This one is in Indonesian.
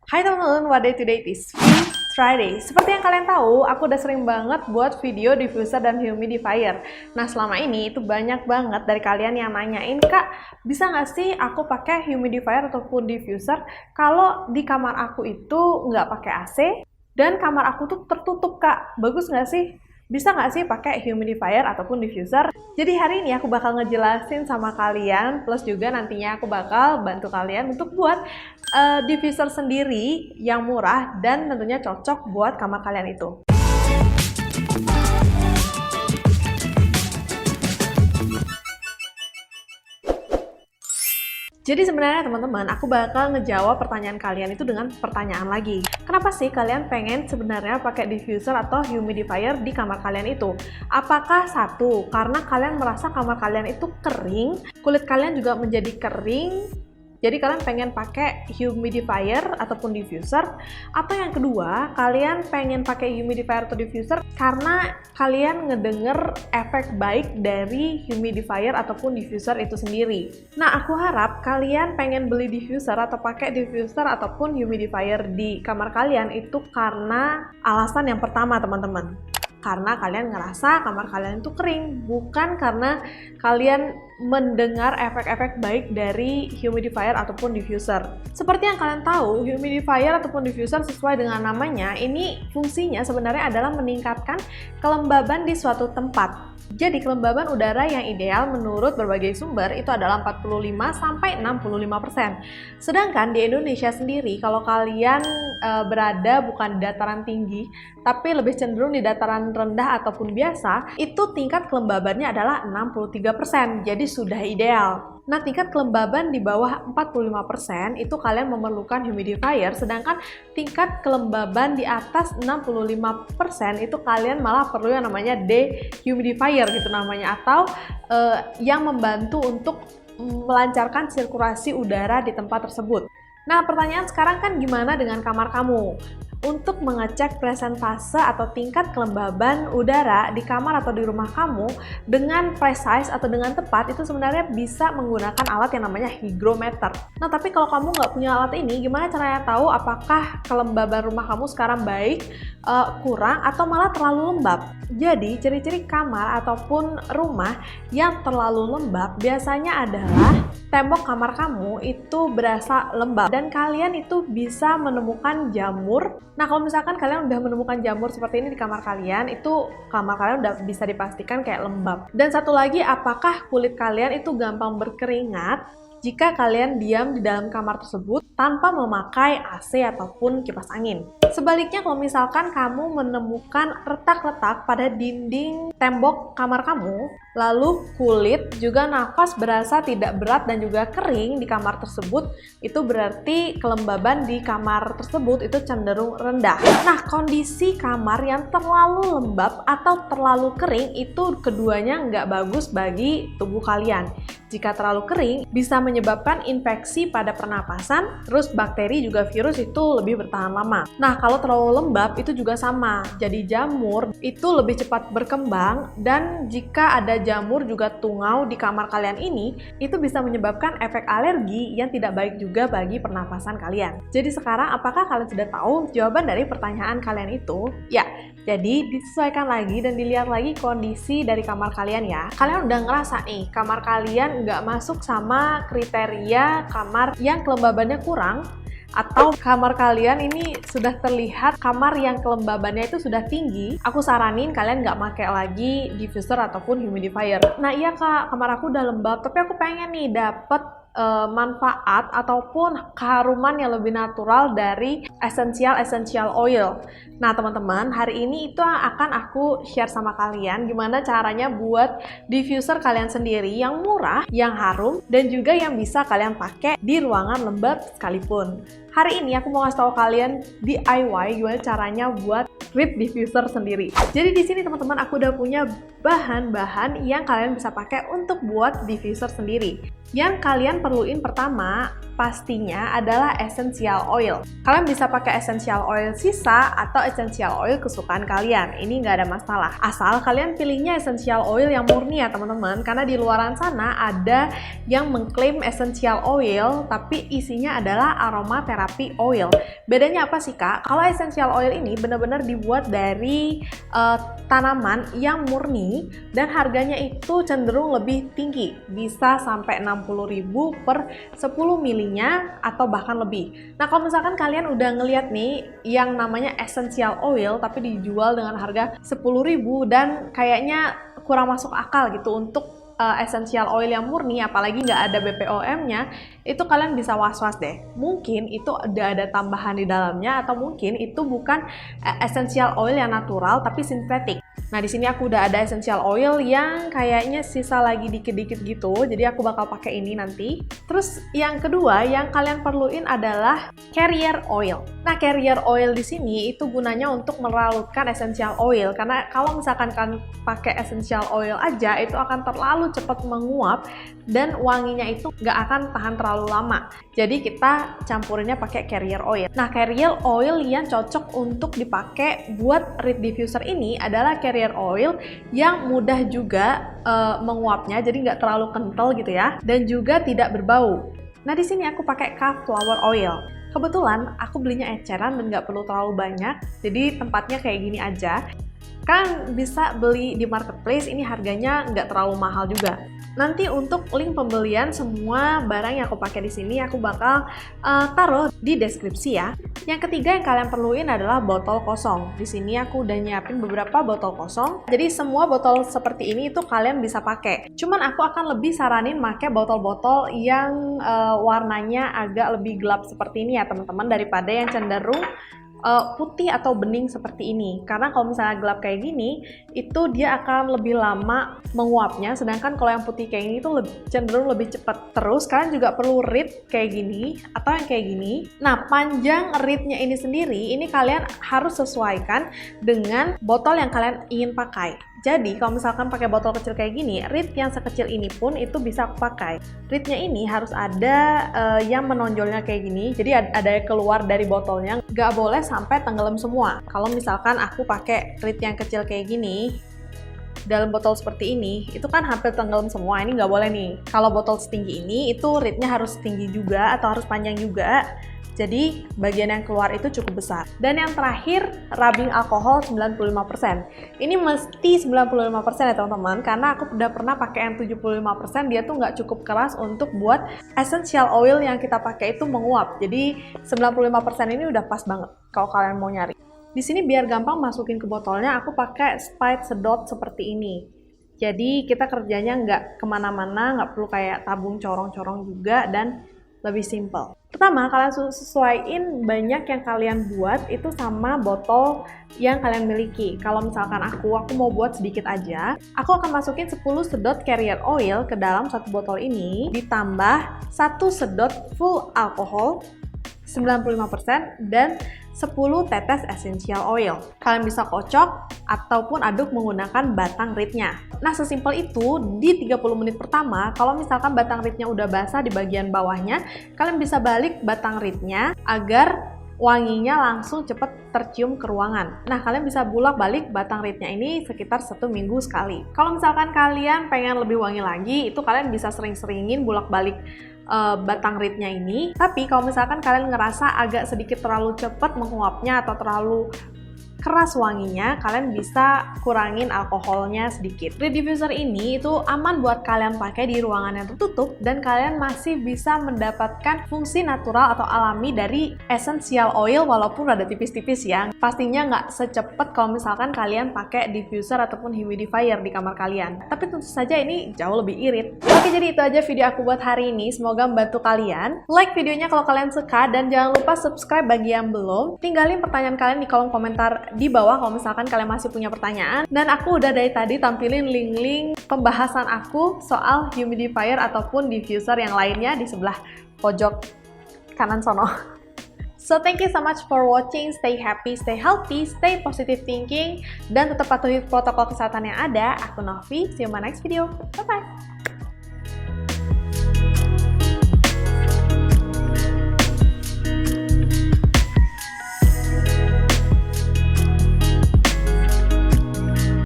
Hai teman-teman, what day today is Free Friday. Seperti yang kalian tahu, aku udah sering banget buat video diffuser dan humidifier. Nah, selama ini itu banyak banget dari kalian yang nanyain, Kak, bisa nggak sih aku pakai humidifier ataupun diffuser kalau di kamar aku itu nggak pakai AC dan kamar aku tuh tertutup, Kak? Bagus nggak sih? Bisa nggak sih pakai humidifier ataupun diffuser? Jadi hari ini aku bakal ngejelasin sama kalian, plus juga nantinya aku bakal bantu kalian untuk buat diffuser sendiri yang murah dan tentunya cocok buat kamar kalian itu. Jadi sebenarnya teman-teman, aku bakal ngejawab pertanyaan kalian itu dengan pertanyaan lagi. Kenapa sih kalian pengen sebenarnya pakai diffuser atau humidifier di kamar kalian itu? Apakah satu, karena kalian merasa kamar kalian itu kering, kulit kalian juga menjadi kering, jadi kalian pengen pakai humidifier ataupun diffuser? Atau yang kedua, kalian pengen pakai humidifier atau diffuser karena kalian ngedenger efek baik dari humidifier ataupun diffuser itu sendiri. Nah, aku harap kalian pengen beli diffuser atau pakai diffuser ataupun humidifier di kamar kalian itu karena alasan yang pertama, teman-teman. Karena kalian ngerasa kamar kalian itu kering, bukan karena kalian mendengar efek-efek baik dari humidifier ataupun diffuser. Seperti yang kalian tahu, humidifier ataupun diffuser sesuai dengan namanya, ini fungsinya sebenarnya adalah meningkatkan kelembaban di suatu tempat. Jadi kelembaban udara yang ideal menurut berbagai sumber itu adalah 45-65%. Sedangkan di Indonesia sendiri, kalau kalian berada bukan di dataran tinggi, tapi lebih cenderung di dataran rendah ataupun biasa, itu tingkat kelembabannya adalah 63%. Jadi sudah ideal. Nah, tingkat kelembaban di bawah 45% itu kalian memerlukan humidifier, sedangkan tingkat kelembaban di atas 65% itu kalian malah perlu yang namanya dehumidifier gitu namanya, atau yang membantu untuk melancarkan sirkulasi udara di tempat tersebut. Nah, pertanyaan sekarang kan gimana dengan kamar kamu? Untuk mengecek presentase atau tingkat kelembaban udara di kamar atau di rumah kamu dengan precise atau dengan tepat, itu sebenarnya bisa menggunakan alat yang namanya hygrometer. Nah, tapi kalau kamu nggak punya alat ini, gimana caranya tahu apakah kelembaban rumah kamu sekarang baik, kurang, atau malah terlalu lembab? Jadi, ciri-ciri kamar ataupun rumah yang terlalu lembab biasanya adalah tembok kamar kamu itu berasa lembab dan kalian itu bisa menemukan jamur. Nah, kalau misalkan kalian udah menemukan jamur seperti ini di kamar kalian, itu kamar kalian udah bisa dipastikan kayak lembab. Dan satu lagi, apakah kulit kalian itu gampang berkeringat jika kalian diam di dalam kamar tersebut tanpa memakai AC ataupun kipas angin? Sebaliknya, kalau misalkan kamu menemukan retak-retak pada dinding tembok kamar kamu, lalu kulit juga nafas berasa tidak berat dan juga kering di kamar tersebut, itu berarti kelembaban di kamar tersebut itu cenderung rendah. Nah, kondisi kamar yang terlalu lembab atau terlalu kering itu keduanya nggak bagus bagi tubuh kalian. Jika terlalu kering, bisa menyebabkan infeksi pada pernapasan, terus bakteri juga virus itu lebih bertahan lama. Nah, kalau terlalu lembab itu juga sama, jadi jamur itu lebih cepat berkembang, dan jika ada jamur juga tungau di kamar kalian ini, itu bisa menyebabkan efek alergi yang tidak baik juga bagi pernapasan kalian. Jadi sekarang apakah kalian sudah tahu jawaban dari pertanyaan kalian itu? Ya, jadi disesuaikan lagi dan dilihat lagi kondisi dari kamar kalian ya. Kalian udah ngerasa nih, kamar kalian nggak masuk sama kriteria kamar yang kelembabannya kurang, atau kamar kalian ini sudah terlihat kamar yang kelembabannya itu sudah tinggi, aku saranin kalian nggak pakai lagi diffuser ataupun humidifier. Nah, iya Kak, kamar aku udah lembab, tapi aku pengen nih dapet manfaat ataupun keharuman yang lebih natural dari essential oil. Nah, teman-teman, hari ini itu akan aku share sama kalian gimana caranya buat diffuser kalian sendiri yang murah, yang harum, dan juga yang bisa kalian pakai di ruangan lembab sekalipun. Hari ini aku mau ngasih tahu kalian DIY gimana caranya buat reed diffuser sendiri. Jadi di sini teman-teman aku udah punya bahan-bahan yang kalian bisa pakai untuk buat diffuser sendiri. Yang kalian perluin pertama pastinya adalah essential oil. Kalian bisa pakai essential oil sisa atau essential oil kesukaan kalian. Ini nggak ada masalah. Asal kalian pilihnya essential oil yang murni ya teman-teman. Karena di luaran sana ada yang mengklaim essential oil tapi isinya adalah aromatherapy oil. Bedanya apa sih kak? Kalau essential oil ini benar-benar dibuat dari tanaman yang murni dan harganya itu cenderung lebih tinggi. Bisa sampai 60.000 per 10 milinya atau bahkan lebih. Nah kalau misalkan kalian udah ngeliat nih yang namanya essential oil tapi dijual dengan harga 10.000 dan kayaknya kurang masuk akal gitu untuk essential oil yang murni, apalagi nggak ada BPOM-nya, itu kalian bisa was-was deh. Mungkin itu udah ada tambahan di dalamnya atau mungkin itu bukan essential oil yang natural tapi sintetik. Nah di sini aku udah ada essential oil yang kayaknya sisa lagi dikit-dikit gitu, jadi aku bakal pakai ini nanti. Terus yang kedua yang kalian perluin adalah carrier oil. Nah carrier oil di sini itu gunanya untuk melarutkan essential oil, karena kalau misalkan kalian pakai essential oil aja itu akan terlalu cepat menguap dan wanginya itu nggak akan tahan terlalu lama. Jadi kita campurinnya pakai carrier oil. Nah carrier oil yang cocok untuk dipakai buat reed diffuser ini adalah carrier oil yang mudah juga menguapnya, jadi nggak terlalu kental gitu ya, dan juga tidak berbau. Nah di sini aku pakai flower oil. Kebetulan aku belinya eceran dan nggak perlu terlalu banyak, jadi tempatnya kayak gini aja. Kan bisa beli di marketplace, ini harganya nggak terlalu mahal juga. Nanti untuk link pembelian semua barang yang aku pakai di sini aku bakal taruh di deskripsi ya. Yang ketiga yang kalian perluin adalah botol kosong. Di sini aku udah nyiapin beberapa botol kosong. Jadi semua botol seperti ini itu kalian bisa pakai. Cuman aku akan lebih saranin pakai botol-botol yang warnanya agak lebih gelap seperti ini ya teman-teman, daripada yang cenderung putih atau bening seperti ini. Karena kalau misalnya gelap kayak gini itu dia akan lebih lama menguapnya, sedangkan kalau yang putih kayak ini tuh cenderung lebih cepat. Terus kalian juga perlu reed kayak gini atau yang kayak gini. Nah panjang reednya ini sendiri ini kalian harus sesuaikan dengan botol yang kalian ingin pakai. Jadi kalau misalkan pakai botol kecil kayak gini, reed yang sekecil ini pun itu bisa aku pakai. Reednya ini harus ada yang menonjolnya kayak gini, jadi ada yang keluar dari botolnya, nggak boleh sampai tenggelam semua. Kalau misalkan aku pakai reed yang kecil kayak gini, dalam botol seperti ini, itu kan hampir tenggelam semua, ini nggak boleh nih. Kalau botol setinggi ini, itu reednya harus tinggi juga atau harus panjang juga. Jadi bagian yang keluar itu cukup besar. Dan yang terakhir, rubbing alkohol 95%. Ini mesti 95% ya teman-teman, karena aku udah pernah pakai yang 75%, dia tuh nggak cukup keras untuk buat essential oil yang kita pakai itu menguap. Jadi 95% ini udah pas banget kalau kalian mau nyari. Di sini biar gampang masukin ke botolnya, aku pakai spide sedot seperti ini. Jadi kita kerjanya nggak kemana-mana, nggak perlu kayak tabung corong-corong juga, dan lebih simple. Pertama, kalian sesuaiin banyak yang kalian buat itu sama botol yang kalian miliki. Kalau misalkan aku mau buat sedikit aja, aku akan masukin 10 sedot carrier oil ke dalam satu botol ini, ditambah 1 sedot full alkohol 95% dan 10 tetes essential oil. Kalian bisa kocok ataupun aduk menggunakan batang reednya. Nah, sesimpel itu di 30 menit pertama, kalau misalkan batang reednya udah basah di bagian bawahnya, kalian bisa balik batang reednya agar wanginya langsung cepet tercium ke ruangan. Nah, kalian bisa bolak-balik batang reednya ini sekitar 1 minggu sekali. Kalau misalkan kalian pengen lebih wangi lagi, itu kalian bisa sering-seringin bolak-balik batang reednya ini. Tapi kalau misalkan kalian ngerasa agak sedikit terlalu cepat menguapnya atau terlalu keras wanginya, kalian bisa kurangin alkoholnya sedikit. Reed diffuser ini itu aman buat kalian pakai di ruangan yang tertutup dan kalian masih bisa mendapatkan fungsi natural atau alami dari essential oil walaupun rada tipis-tipis ya. Pastinya nggak secepat kalau misalkan kalian pakai diffuser ataupun humidifier di kamar kalian. Tapi tentu saja ini jauh lebih irit. Oke, jadi itu aja video aku buat hari ini. Semoga membantu kalian. Like videonya kalau kalian suka dan jangan lupa subscribe bagi yang belum. Tinggalin pertanyaan kalian di kolom komentar di bawah kalau misalkan kalian masih punya pertanyaan. Dan aku udah dari tadi tampilin link-link pembahasan aku soal humidifier ataupun diffuser yang lainnya di sebelah pojok kanan sono. So thank you so much for watching. Stay happy, stay healthy, stay positive thinking, dan tetap patuhi protokol kesehatan yang ada. Aku Novi, see you in my next video. Bye-bye!